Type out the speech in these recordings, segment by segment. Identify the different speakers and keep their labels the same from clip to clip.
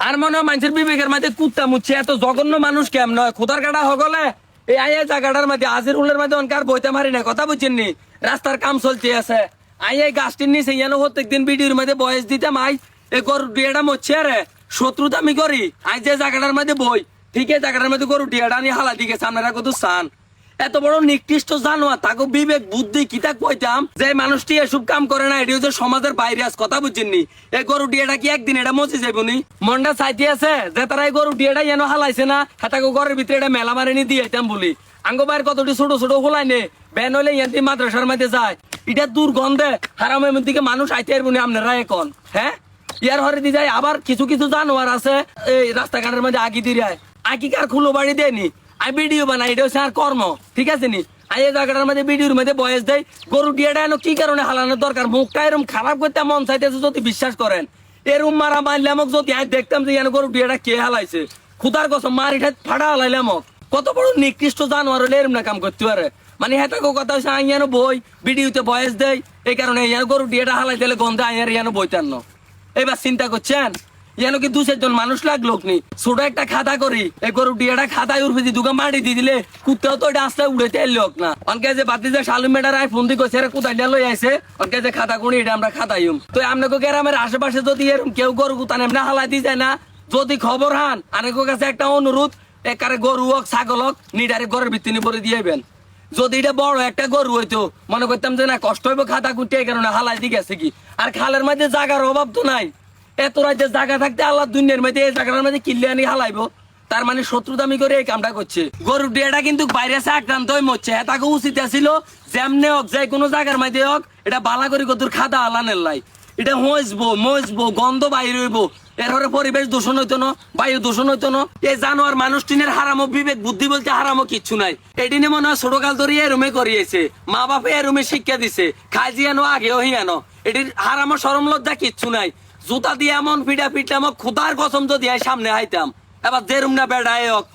Speaker 1: আর মনে হয় মানুষের বিবেকের মাঝে কুত্তা মুচ্ছে এত জঘন্য মানুষ কেমন নয় খোদার কাটা হগলে এই আইয়া জায়গাটার মধ্যে আজির উলের মধ্যে অনকার বইতে মারি না কথা বুঝছেন নি রাস্তার কাম চলতে আছে আই এই গাছটির নিচে ইয়ানো প্রত্যেকদিন ভিডিওর মধ্যে বয়স দিতাম আই এই গরু ডিয়াটা মরছে রে শত্রুতা আমি করি আই যে জায়গাটার মধ্যে বই ঠিক আছে জায়গাটার মধ্যে গরু ডিয়াটা নিয়ে হালা দিকে সামনে কত সান এত বড় নিকৃষ্ট জানোয়ার তাকে বিবেক বুদ্ধি কি তাক কইতাম যে মানুষটি এসব কাম করে না এটি হচ্ছে সমাজের বাইরে আস কথা বুঝছেননি এই গরু ডিয়াটা কি একদিন এটা মচে যাবনি মনটা চাইতে আছে যে তারা এই গরু ডিয়াটা যেন হালাইছে না হাতাকে ঘরের ভিতরে এটা মেলা মারিনি দিয়ে যেতাম বলি আঙ্গো বাইর কতটি ছোট ছোট হোলাই নে বেন হলে ইয়ান্তি মাদ্রাসার মধ্যে যায় এটা দুর্গন্ধে হারামের দিকে মানুষ আইতে পারবনি আপনারা এখন হ্যাঁ ইয়ার হরে দি যায় আবার কিছু কিছু জানোয়ার আছে এই রাস্তাঘাটের মধ্যে আগি দিয়ে আগি কার খুলো বাড়ি দেয়নি আই ভিডিও বানাই এটা হচ্ছে আর কর্ম ঠিক আছে নি আই এই জায়গাটার মধ্যে ভিডিওর মধ্যে বয়স দেয় গরু ডিয়াটা এনো কি কারণে হালানোর দরকার মুখটা এরকম খারাপ করতে মন চাইতেছে যদি বিশ্বাস করেন এরম মারা মারলে আমাকে যদি আই দেখতাম যে এনো গরু ডিয়াটা কে হালাইছে খুদার কসম মারি ফাটা হালাইলে আমাকে কত বড় নিকৃষ্ট জানোয়ার হলে এরম না কাম করতে পারে মানে হ্যাঁ কথা হচ্ছে আই যেন বই ভিডিওতে বয়স দেয় এই কারণে গরু ডিয়াটা হালাই দিলে গন্ধে আইয়ার যেন বইতার ন এবার চিন্তা করছেন যেন কি 2-4 মানুষ লাগলো নি ছোট একটা খাতা করি এই গরু ডিয়াটা খাতায় উঠবে দুগা মাটি দিয়ে দিলে কুত্তাও তো এটা আসলে উড়েতে এলোক না অনকে যে বাতি যে শালু মেডার আই ফোন দিয়ে কইছে কোথায় লই আইছে অনকে যে খাতা কোনি এটা আমরা খাতাইম তো আপনাকে গ্রামের আশেপাশে যদি এরকম কেউ গরু কুতান এমনি হালাই দিয়ে যায় না যদি খবর হান আরেকের কাছে একটা অনুরোধ একারে গরু হোক ছাগল হোক নিডারে ঘরের ভিত্তি পরে দিয়েবেন যদি এটা বড় একটা গরু হইতো মনে করতাম যে না কষ্ট হইব খাতা কুটে এই কারণে হালাই দিয়ে গেছে কি আর খালের মধ্যে জায়গার অভাব তো নাই এত রাজ্যে জায়গা থাকতে আল্লাহ দুনিয়ার মধ্যে এই জায়গার মধ্যে কিল্লে আনি হালাইবো তার মানে শত্রুতামি করে এই কামটা করছে গরুর ডিয়াটা কিন্তু বাইরে আছে আক্রান্ত হয়ে মরছে তাকে উচিত ছিল যেমনে হোক যে কোনো জায়গার মধ্যে হোক এটা বালা করি কত খাদা আলানের লাই এটা মজবো গন্ধ বাইর হইব এরপরে পরিবেশ দূষণ হইতো না বায়ু দূষণ হইতো না এই জানোয়ার মানুষ টিনের হারামো বিবেক বুদ্ধি বলতে হারামো কিচ্ছু নাই এদিনে মনে হয় ছোটকাল ধরে এরুমে করিয়েছে মা বাপে এরুমে শিক্ষা দিছে খাই জিয়ানো আগেও হিয়ানো এটির হারামো সরম লজ্জা কিচ্ছু নাই জুতা দিয়ে এমন পিঠা পিটলাম খুদার কসম যদি সামনে আইতাম এবার যেরুম না বেড়ায় হোক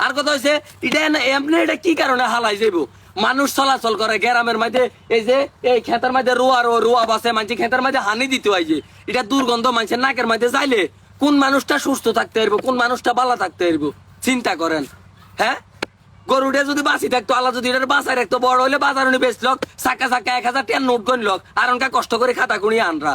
Speaker 1: আর কথা হচ্ছে এটা এমনি এটা কি কারণে হালাই যাইব মানুষ চলাচল করে গ্রামের মধ্যে এই যে এই খেতের মধ্যে রোয়া বাসে মানুষ খেতের মধ্যে হানি দিতে হয় যে এটা দুর্গন্ধ মানুষের নাকের মধ্যে যাইলে কোন মানুষটা সুস্থ থাকতে পারবো কোন মানুষটা ভালো থাকতে পারবো চিন্তা করেন হ্যাঁ গরুটা যদি বাঁচি থাকতো আল্লাহ যদি এটা বাঁচায় রাখতো বড় হলে বাজার বেচলক চাকা 1000 টাকা নোট গণলক আর অনকা কষ্ট করে খাতা কুড়িয়ে আনরা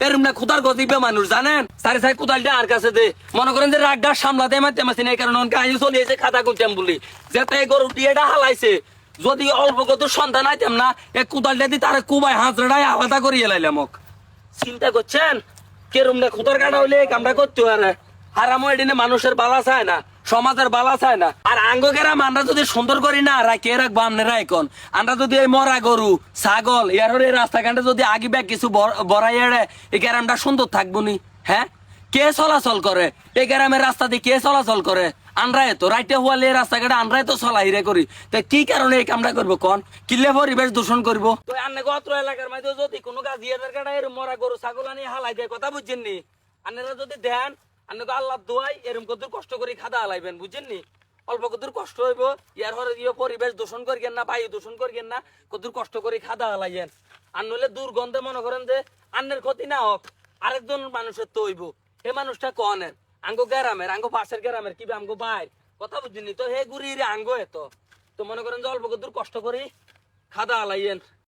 Speaker 1: এরম না খুদার গতিবে মানুষ জানেন সারি কোদালটা আর কাছে দে মনে করেন যে রাগটা সামলাতে মারতে মারছি না এই কারণে অনকা আইন চলিয়েছে খাতা কুলতাম বলি যাতে এই গরু ডিয়াটা হালাইছে যদি অল্প কত সন্তান আইতাম না এই কোদালটা দিয়ে তারা কুবাই হাঁচড়াই আলাদা করিয়ে লাইলাম চিন্তা করছেন কেরম না খুদার কাটা হইলে কামটা করতে পারে হারামো এদিনে মানুষের বালা চায় না সমাজের বালা চায় না আর আঙ্গকেরা আমরা যদি সুন্দর করি না কে রাখবো আপনারা এখন আমরা যদি এই মরা গরু ছাগল ইয়ার এই রাস্তাঘাটে যদি আগে ব্যাগ কিছু বড়াই এড়ে এই গ্রামটা সুন্দর থাকবো নি হ্যাঁ কে চলাচল করে এই গ্রামের রাস্তা দিয়ে কে চলাচল করে আমরা তো রাইতে হওয়ালে রাস্তাঘাটে আমরাই তো চলাইরে করি তাই কি কারণে এই কামটা করবো কোন কিলে পরিবেশ দূষণ করবো তো আন্নে অত্র এলাকার মধ্যে যদি কোনো গাছ দিয়ে মরা গরু ছাগল আনি হালাই দেয় কথা বুঝছেন নি আপনারা যদি দেন আপনাকে আল্লাহ দোয়াই এরকম কত কষ্ট করে খাদা হালাইবেন বুঝছেন নি অল্প কত কষ্ট হইব ইয়ার হরে পরিবেশ দূষণ করিয়েন না বায়ু দূষণ করিয়েন না কত কষ্ট করে খাদা হালাইয়েন আর নইলে দুর্গন্ধে মনে করেন যে আন্নের ক্ষতি না হোক আরেকজন মানুষের তো হইব হে মানুষটা কনের আঙ্গো গ্রামের আঙ্গো পাশের গ্রামের কি আঙ্গো বাইর কথা বুঝছেন নি তো হে ঘুরি আঙ্গো এত তো মনে করেন যে অল্প কত কষ্ট করে খাদা হালাইয়েন